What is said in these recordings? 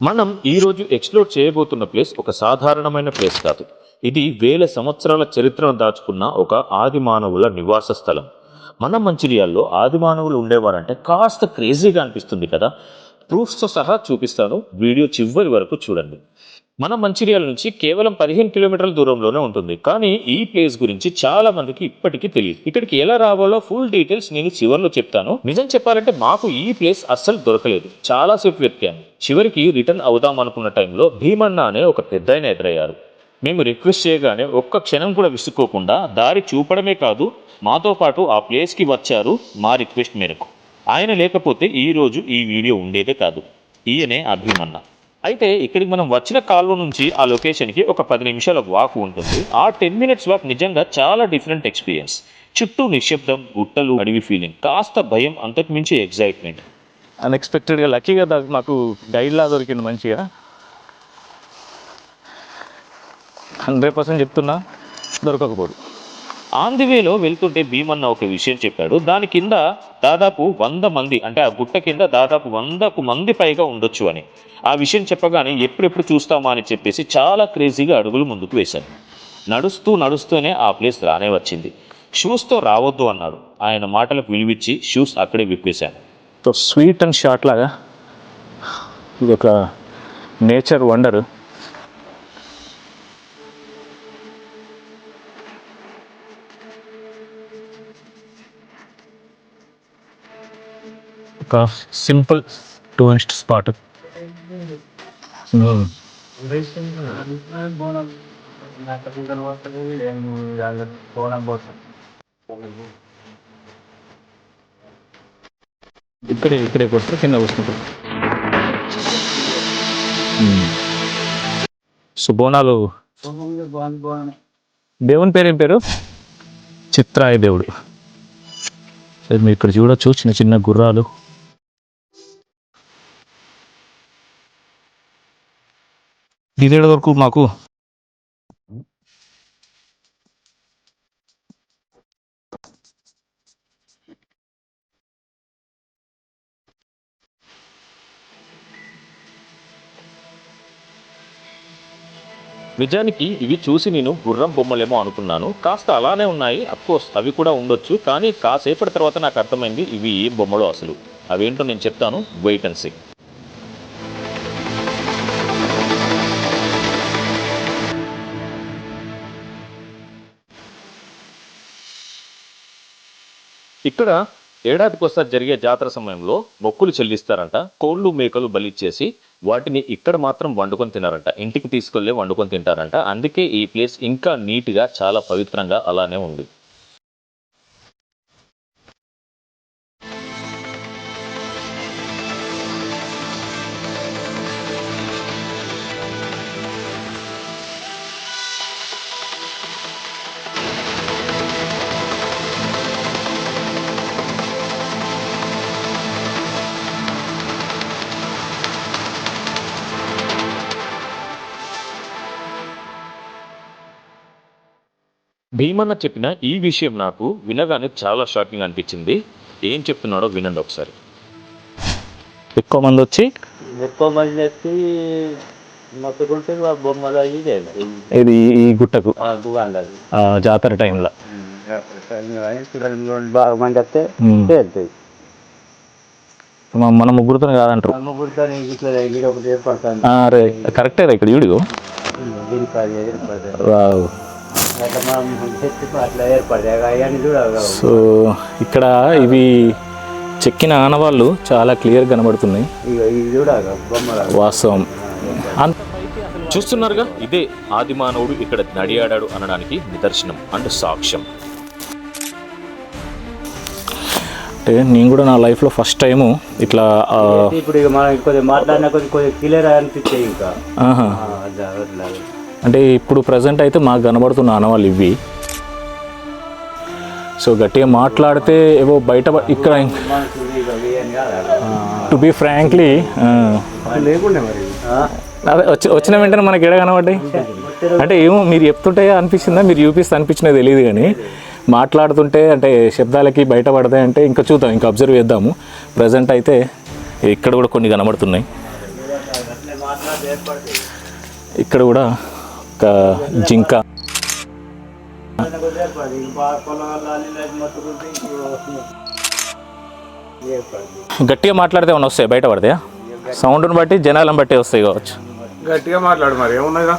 మనం ఈరోజు ఎక్స్ప్లోర్ చేయబోతున్న ప్లేస్ ఒక సాధారణమైన ప్లేస్ కాదు. ఇది వేల సంవత్సరాల చరిత్రను దాచుకున్న ఒక ఆది మానవుల నివాస స్థలం. మన మంచిర్యాల్లో ఆది మానవులు ఉండేవారంటే కాస్త క్రేజీగా అనిపిస్తుంది కదా. ప్రూఫ్స్తో సహా చూపిస్తాను, వీడియో చివరి వరకు చూడండి. మన మంచిర్యాల నుంచి కేవలం 15 కిలోమీటర్ల దూరంలోనే ఉంటుంది. కానీ ఈ ప్లేస్ గురించి చాలా మందికి ఇప్పటికీ తెలియదు. ఇక్కడికి ఎలా రావాలో ఫుల్ డీటెయిల్స్ నేను చివరిలో చెప్తాను. నిజం చెప్పాలంటే మాకు ఈ ప్లేస్ అస్సలు దొరకలేదు. చాలాసేపు వెతికాను. చివరికి రిటర్న్ అవుదాం అనుకున్న టైంలో భీమన్న అనే ఒక పెద్దాయన ఎదురయ్యారు. మేము రిక్వెస్ట్ చేయగానే ఒక్క క్షణం కూడా విసుక్కోకుండా దారి చూపడమే కాదు, మాతో పాటు ఆ ప్లేస్కి వచ్చారు మా రిక్వెస్ట్ మేరకు. ఆయన లేకపోతే ఈరోజు ఈ వీడియో ఉండేదే కాదు. ఈయనే ఆ భీమన్న. అయితే ఇక్కడికి మనం వచ్చిన కాలువ నుంచి ఆ లొకేషన్కి ఒక 10 నిమిషాల వాక్ ఉంటుంది. ఆ 10 మినిట్స్ వాక్ నిజంగా చాలా డిఫరెంట్ ఎక్స్పీరియన్స్. చుట్టూ నిశ్శబ్దం, గుట్టలు, అడవి ఫీలింగ్, కాస్త భయం, అంతకుమించి ఎగ్జైట్మెంట్. అన్ఎక్స్పెక్టెడ్గా లక్కీగా మాకు గైడ్లా దొరికింది మంచిగా. 100% చెప్తున్నా, దొరకకపోదు. ఆన్ ది వేలో వెళ్తుంటే భీమన్న ఒక విషయం చెప్పాడు. దాని కింద దాదాపు 100 మంది, అంటే ఆ గుట్ట కింద దాదాపు 100 మంది పైగా ఉండొచ్చు అని. ఆ విషయం చెప్పగానే ఎప్పుడెప్పుడు చూస్తామా అని చెప్పేసి చాలా క్రేజీగా అడుగులు ముందుకు వేశాను. నడుస్తూనే ఆ ప్లేస్ రానే వచ్చింది. షూస్తో రావద్దు అన్నాడు. ఆయన మాటలకు విలువిచ్చి షూస్ అక్కడే విప్పేశాను. సో స్వీట్ అండ్ షార్ట్ లాగా ఇది ఒక నేచర్ వండర్. ఒక సింపుల్ టూరిస్ట్ స్పాట్. ఇక్కడే కొడుతూ కింద వస్తుంటారు. సో బోనాలు, దేవుని పేరు ఏం పేరు? చిత్రాయ దేవుడు. మీరు ఇక్కడ చూడొచ్చు చిన్న చిన్న గుర్రాలు. ఇదేడు వరకు మాకు నిజానికి ఇవి చూసి నేను గుర్రం బొమ్మలేమో అనుకున్నాను. కాస్త అలానే ఉన్నాయి. అఫ్కోర్స్ అవి కూడా ఉండొచ్చు. కానీ కాసేపటి తర్వాత నాకు అర్థమైంది ఇవి ఏం బొమ్మలో అసలు. అవేంటో నేను చెప్తాను, వెయిట్ అండ్ సీ. ఇక్కడ ఏడాదికోసారి జరిగే జాతర సమయంలో మొక్కులు చెల్లిస్తారంట. కోళ్ళు మేకలు బలిచ్చేసి వాటిని ఇక్కడ మాత్రం వండుకొని తినారంట. ఇంటికి తీసుకెళ్ళి వండుకొని తింటారంట. అందుకే ఈ ప్లేస్ ఇంకా నీట్గా, చాలా పవిత్రంగా అలానే ఉంది. భీమన్న చెప్పిన ఈ విషయం నాకు వినగానే చాలా షాకింగ్ అనిపించింది. ఏం చెప్తున్నాడో వినండి ఒకసారి. ఎక్కువ మంది వచ్చి బొమ్మలు ఇది ఈ గుట్టకు జాతర టైంలో బాగా మంది వస్తే మన ముగ్గురుతో కాదంటారు. కరెక్టే ఇక్కడ చూడు. సో ఇక్కడ ఇవి చెక్కిన ఆనవాళ్ళు చాలా క్లియర్ కనబడుతున్నాయి. వాస్తవం. చూస్తున్నారుగా, ఇదే ఆది మానవుడు ఇక్కడ నడియాడాడు అనడానికి నిదర్శనం అండ్ సాక్ష్యం. అంటే నేను కూడా నా లైఫ్లో ఫస్ట్ టైము ఇట్లా ఇప్పుడు మాట్లాడిన కొద్దిగా క్లియర్ అనిపించాయి. ఇంకా అంటే ఇప్పుడు ప్రజెంట్ అయితే మాకు కనబడుతున్న ఆనవాళ్ళు ఇవి. సో గట్టిగా మాట్లాడితే ఏవో బయట ఇక్కడ టు బీ ఫ్రాంక్లీ అదే వచ్చిన వెంటనే మనకి ఎడ కనబడ్డాయి. అంటే ఏమో మీరు చెప్తుంటే అనిపించిందా, మీరు చూపిస్తే అనిపించినా తెలియదు. కానీ మాట్లాడుతుంటే అంటే శబ్దాలకి బయటపడతాయి. అంటే ఇంకా చూద్దాం, ఇంకా అబ్జర్వ్ చేద్దాము. ప్రజెంట్ అయితే ఇక్కడ కూడా కొన్ని కనబడుతున్నాయి. మాట్లాడితే ఏర్పడుతుంది. ఇక్కడ కూడా ఒక జింక. గట్టిగా మాట్లాడితే ఏమన్నా వస్తాయి, బయట పడతాయా? సౌండ్ని బట్టి జనాలను బట్టి వస్తాయి కావచ్చు. గట్టిగా మాట్లాడు మరి ఏమున్నాయిగా.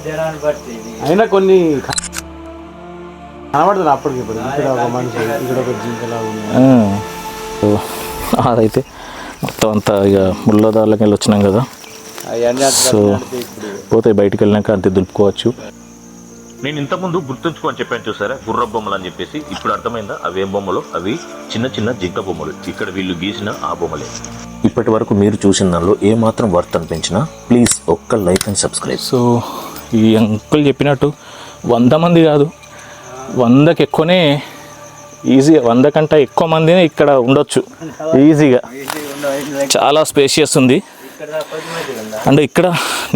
జనాన్ని బట్టి అయినా కొన్ని కనబడుతుంది అప్పటికి. ఇప్పుడు ఇక్కడ ఒక మనిషి, ఇక్కడ ఒక జింకలా ఉంది. అదైతే మొత్తం అంతా ఇక ముళ్ళదారులకి వెళ్ళి వచ్చినాం కదా, సో పోతే బయటికి వెళ్ళినాక అంతే దులుపుకోవచ్చు. నేను ఇంతకుముందు గుర్తుంచుకోని చెప్పాను చూసారా, గుర్ర బొమ్మలు అని చెప్పేసి. ఇప్పుడు అర్థమైందా అవి ఏం బొమ్మలు? అవి చిన్న చిన్న జింక బొమ్మలు. ఇక్కడ వీళ్ళు గీసిన ఆ బొమ్మలే. ఇప్పటి వరకు మీరు చూసిన దానిలో ఏమాత్రం వర్త్ అనిపించినా ప్లీజ్ ఒక్క లైక్ అండ్ సబ్స్క్రైబ్. సో ఈ అంకుల్ చెప్పినట్టు 100 మంది కాదు, 100కి ఎక్కువనే, ఈజీగా 100 కంటే ఎక్కువ మందినే ఇక్కడ ఉండొచ్చు ఈజీగా. చాలా స్పేషియస్ ఉంది. అంటే ఇక్కడ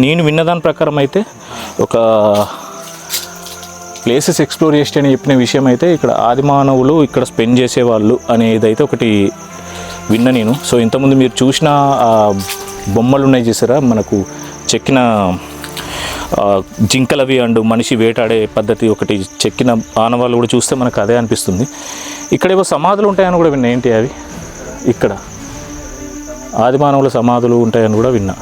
నేను విన్నదాని ప్రకారం అయితే ఒక ప్లేసెస్ ఎక్స్ప్లోర్ చేస్తే అని చెప్పిన విషయం అయితే ఇక్కడ ఆదిమానవులు ఇక్కడ స్పెండ్ చేసేవాళ్ళు అనేది అయితే ఒకటి విన్న నేను. సో ఇంతకుముందు మీరు చూసిన బొమ్మలు ఉన్నాయి చూసారా, మనకు చెక్కిన జింకలవి అండ్ మనిషి వేటాడే పద్ధతి ఒకటి చెక్కిన ఆనవాళ్ళు కూడా చూస్తే మనకు అదే అనిపిస్తుంది. ఇక్కడ ఏవో సమాధులు ఉంటాయని కూడా విన్నా. ఏంటి అవి? ఇక్కడ ఆదిమానవుల సమాధులు ఉంటాయని కూడా విన్నా.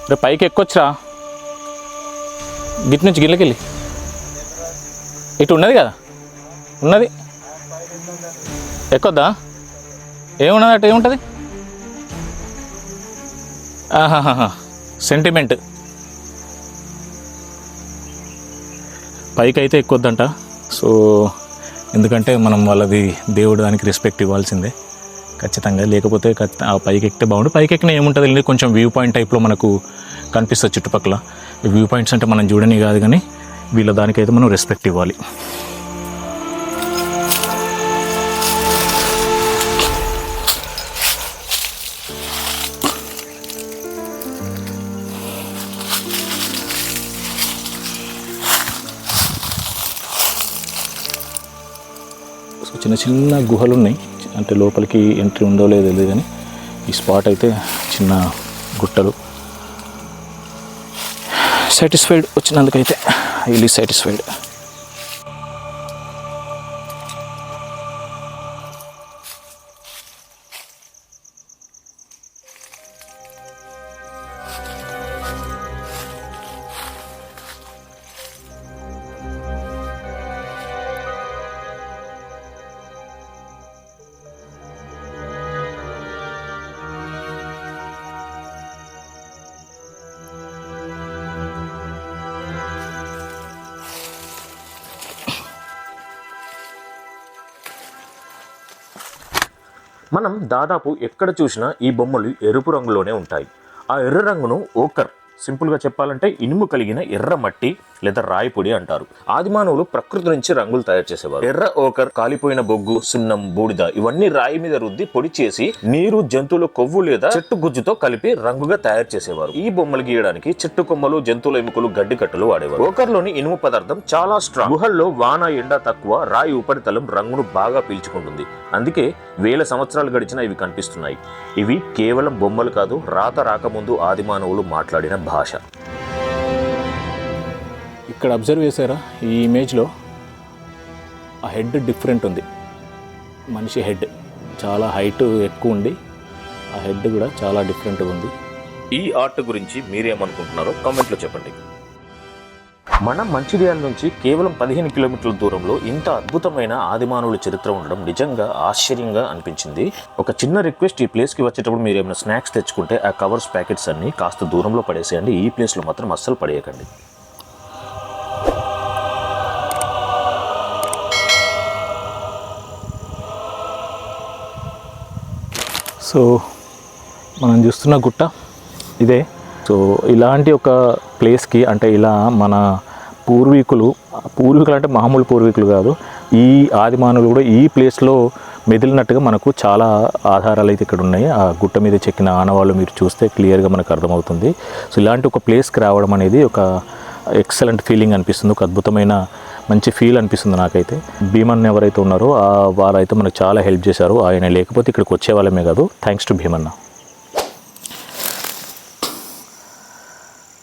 రేపు పైకి ఎక్కొచ్చురా, గిట్ నుంచి గిళ్ళకెళ్ళి. ఇటు ఉన్నది కదా, ఉన్నది ఎక్కొద్దా? ఏమున్నది అటు? ఏముంటుంది? ఆహాహా, సెంటిమెంట్. పైకి అయితే ఎక్కొద్దంట. సో ఎందుకంటే మనం వాళ్ళది దేవుడు, దానికి రెస్పెక్ట్ ఇవ్వాల్సిందే ఖచ్చితంగా. లేకపోతే ఆ పైకి ఎక్కితే బాగుండు. పైకి ఎక్కిన ఏముంటుంది, కొంచెం వ్యూ పాయింట్ టైప్లో మనకు కనిపిస్తుంది చుట్టుపక్కల. ఈ వ్యూ పాయింట్స్ అంటే మనం చూడని కాదు, కానీ వీళ్ళ దానికైతే మనం రెస్పెక్ట్ ఇవ్వాలి. సో చిన్న చిన్న గుహలు ఉన్నాయి, అంటే లోపలికి ఎంట్రీ ఉందో లేదో తెలియదు, కానీ ఈ స్పాట్ అయితే చిన్న గుట్టలు. సాటిస్ఫైడ్ వచ్చినందుకైతే హైలీ సాటిస్ఫైడ్. మనం దాదాపు ఎక్కడ చూసినా ఈ బొమ్మలు ఎరుపు రంగులోనే ఉంటాయి. ఆ ఎర్ర రంగును ఓకర్, సింపుల్గా చెప్పాలంటే ఇనుము కలిగిన ఎర్ర మట్టి లేదా రాయి పొడి అంటారు. ఆదిమానవులు ప్రకృతి నుంచి రంగులు తయారు చేసేవారు. ఎర్ర ఓకర్, కాలిపోయిన బొగ్గు, సున్నం, బూడిద ఇవన్నీ రాయి మీద రుద్ది పొడి చేసి నీరు, జంతువుల కొవ్వు లేదా చెట్టు గుజ్జుతో కలిపి రంగుగా తయారు చేసేవారు. ఈ బొమ్మలు గీయడానికి చెట్టు కొమ్మలు, జంతువుల ఎముకలు, గడ్డి కట్టలు వాడేవారు. ఓకర్లోని ఇనుము పదార్థం చాలా స్ట్రాంగ్. గుహల్లో వాన, ఎండ తక్కువ, రాయి ఉపరితలం రంగును బాగా పీల్చుకుంటుంది. అందుకే వేల సంవత్సరాలు గడిచినా ఇవి కనిపిస్తున్నాయి. ఇవి కేవలం బొమ్మలు కాదు, రాత రాకముందు ఆదిమానవులు మాట్లాడిన భాష. ఇక్కడ అబ్జర్వ్ చేశారా, ఈ ఇమేజ్లో ఆ హెడ్ డిఫరెంట్ ఉంది. మనిషి హెడ్ చాలా హైట్ ఎక్కువ ఉండి ఆ హెడ్ కూడా చాలా డిఫరెంట్గా ఉంది. ఈ ఆర్ట్ గురించి మీరేమనుకుంటున్నారో కామెంట్లో చెప్పండి. మన మంచిర్యాల నుంచి కేవలం 15 కిలోమీటర్ల దూరంలో ఇంత అద్భుతమైన ఆదిమానవుల చరిత్ర ఉండడం నిజంగా ఆశ్చర్యంగా అనిపించింది. ఒక చిన్న రిక్వెస్ట్, ఈ ప్లేస్కి వచ్చేటప్పుడు మీరు ఏమైనా స్నాక్స్ తెచ్చుకుంటే ఆ కవర్స్ ప్యాకెట్స్ అన్ని కాస్త దూరంలో పడేసేయండి. ఈ ప్లేస్లో మాత్రం అస్సలు పడేయకండి. సో మనం చూస్తున్న గుట్ట ఇదే. సో ఇలాంటి ఒక ప్లేస్కి, అంటే ఇలా మన పూర్వీకులు అంటే మామూలు పూర్వీకులు కాదు, ఈ ఆదిమానవులు కూడా ఈ ప్లేస్లో మెదిలినట్టుగా మనకు చాలా ఆధారాలు అయితే ఇక్కడ ఉన్నాయి. ఆ గుట్ట మీద చెక్కిన ఆనవాళ్ళు మీరు చూస్తే క్లియర్గా మనకు అర్థమవుతుంది. సో ఇలాంటి ఒక ప్లేస్కి రావడం అనేది ఒక ఎక్సలెంట్ ఫీలింగ్ అనిపిస్తుంది, ఒక అద్భుతమైన మంచి ఫీల్ అనిపిస్తుంది నాకైతే. భీమన్న ఎవరైతే ఉన్నారో వారైతే మనకు చాలా హెల్ప్ చేశారు. ఆయన లేకపోతే ఇక్కడికి వచ్చే వాళ్ళమే కాదు. Thanks to Bheemanna.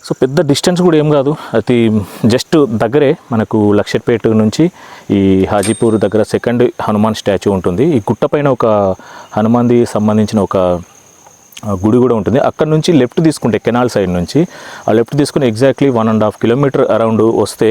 సో పెద్ద డిస్టెన్స్ కూడా ఏం కాదు, అది జస్ట్ దగ్గరే మనకు లక్షట్పేట నుంచి ఈ హాజీపూర్ దగ్గర సెకండ్ హనుమాన్ స్టాచ్యూ ఉంటుంది. ఈ గుట్ట పైన ఒక హనుమాన్ది సంబంధించిన ఒక గుడి కూడా ఉంటుంది. అక్కడ నుంచి లెఫ్ట్ తీసుకుంటే కెనాల్ సైడ్ నుంచి ఆ లెఫ్ట్ తీసుకుని ఎగ్జాక్ట్లీ 1.5 కిలోమీటర్ అరౌండ్ వస్తే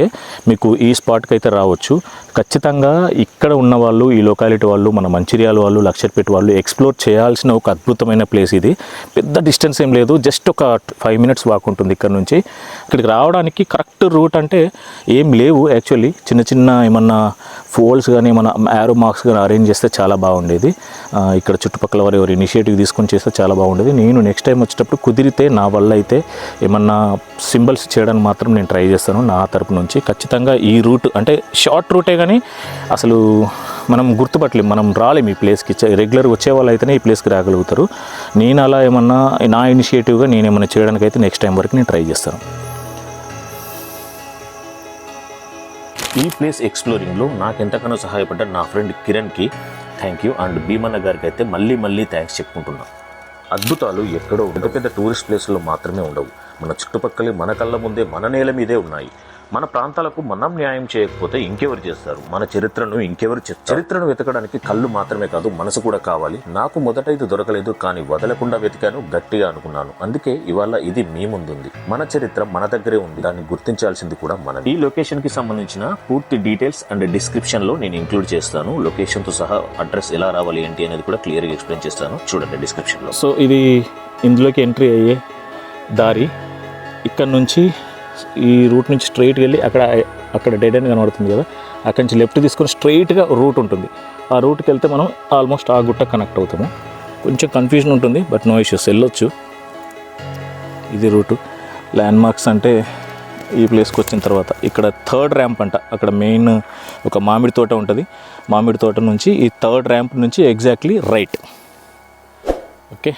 మీకు ఈ స్పాట్కి అయితే రావచ్చు. ఖచ్చితంగా ఇక్కడ ఉన్న వాళ్ళు, ఈ లొకాలిటీ వాళ్ళు, మన మంచిర్యాల వాళ్ళు, లక్షట్పేట వాళ్ళు ఎక్స్ప్లోర్ చేయాల్సిన ఒక అద్భుతమైన ప్లేస్ ఇది. పెద్ద డిస్టెన్స్ ఏం లేదు, జస్ట్ ఒక 5 మినిట్స్ వాక్ ఉంటుంది ఇక్కడ నుంచి. ఇక్కడికి రావడానికి కరెక్ట్ రూట్ అంటే ఏం లేవు యాక్చువల్లీ. చిన్న చిన్న ఏమన్నా ఫోల్స్ కానీ ఏమన్నా యారో మార్క్స్ కానీ అరేంజ్ చేస్తే చాలా బాగుండేది. ఇక్కడ చుట్టుపక్కల వారు ఎవరు ఇనిషియేటివ్ తీసుకొని చేస్తే చాలా బాగుండేది. నేను నెక్స్ట్ టైం వచ్చేటప్పుడు కుదిరితే నా వల్ల అయితే ఏమన్నా సింబల్స్ చేయడానికి మాత్రం నేను ట్రై చేస్తాను నా తరపు నుంచి. ఖచ్చితంగా ఈ రూట్ అంటే షార్ట్ రూటే కానీ అసలు మనం గుర్తుపట్టలేము, మనం రాలేము ఈ ప్లేస్కి. రెగ్యులర్ వచ్చే వాళ్ళు అయితేనే ఈ ప్లేస్కి రాగలుగుతారు. నేను అలా ఏమన్నా నా ఇనిషియేటివ్గా నేను ఏమన్నా చేయడానికి అయితే నెక్స్ట్ టైం వరకు నేను ట్రై చేస్తాను. ఈ ప్లేస్ ఎక్స్ప్లోరింగ్లో నాకు ఎంతగానో సహాయపడ్డ నా ఫ్రెండ్ కిరణ్కి థ్యాంక్ యూ, అండ్ భీమన్న గారికి అయితే మళ్ళీ థ్యాంక్స్ చెప్పుకుంటున్నాను. అద్భుతాలు ఎక్కడో పెద్ద టూరిస్ట్ ప్లేస్లో మాత్రమే ఉండవు. మన చుట్టుపక్కలే, మన కళ్ళ ముందే, మన నేల మీదే ఉన్నాయి. మన ప్రాంతాలకు మనం న్యాయం చేయకపోతే ఇంకెవరు చేస్తారు? మన చరిత్రను ఇంకెవరు చెప్తారు? చరిత్రను వెతకడానికి కళ్ళు మాత్రమే కాదు, మనసు కూడా కావాలి. నాకు మొదట ఇది దొరకలేదు, కానీ వదలకుండా వెతికాను, గట్టిగా అనుకున్నాను. అందుకే ఇవాళ ఇది మీ ముందుంది. మన చరిత్ర మన దగ్గరే ఉంది, దాన్ని గుర్తించాల్సింది కూడా మనం. ఈ లొకేషన్ కి సంబంధించిన పూర్తి డీటెయిల్స్ అండ్ డిస్క్రిప్షన్ లో నేను ఇంక్లూడ్ చేస్తాను. లొకేషన్ తో సహా అడ్రస్ ఎలా రావాలి ఏంటి అనేది కూడా క్లియర్ గా ఎక్స్ప్లెయిన్ చేస్తాను, చూడండి డిస్క్రిప్షన్ లో. సో ఇది ఇందులోకి ఎంట్రీ అయ్యే దారి. ఇక్కడ నుంచి ఈ రూట్ నుంచి స్ట్రైట్గా వెళ్ళి అక్కడ డెడ్ ఎండ్ కనబడుతుంది కదా, అక్కడి నుంచి లెఫ్ట్ తీసుకొని స్ట్రైట్గా రూట్ ఉంటుంది. ఆ రూట్కి వెళ్తే మనం ఆల్మోస్ట్ ఆ గుట్ట కనెక్ట్ అవుతాము. కొంచెం కన్ఫ్యూజన్ ఉంటుంది, బట్ నో ఇష్యూస్, వెళ్ళొచ్చు. ఇది రూటు. ల్యాండ్ మార్క్స్ అంటే ఈ ప్లేస్కి వచ్చిన తర్వాత ఇక్కడ 3rd ర్యాంప్ అంట. అక్కడ మెయిన్ ఒక మామిడి తోట ఉంటుంది. మామిడి తోట నుంచి ఈ 3rd ర్యాంప్ నుంచి ఎగ్జాక్ట్లీ రైట్. ఓకే.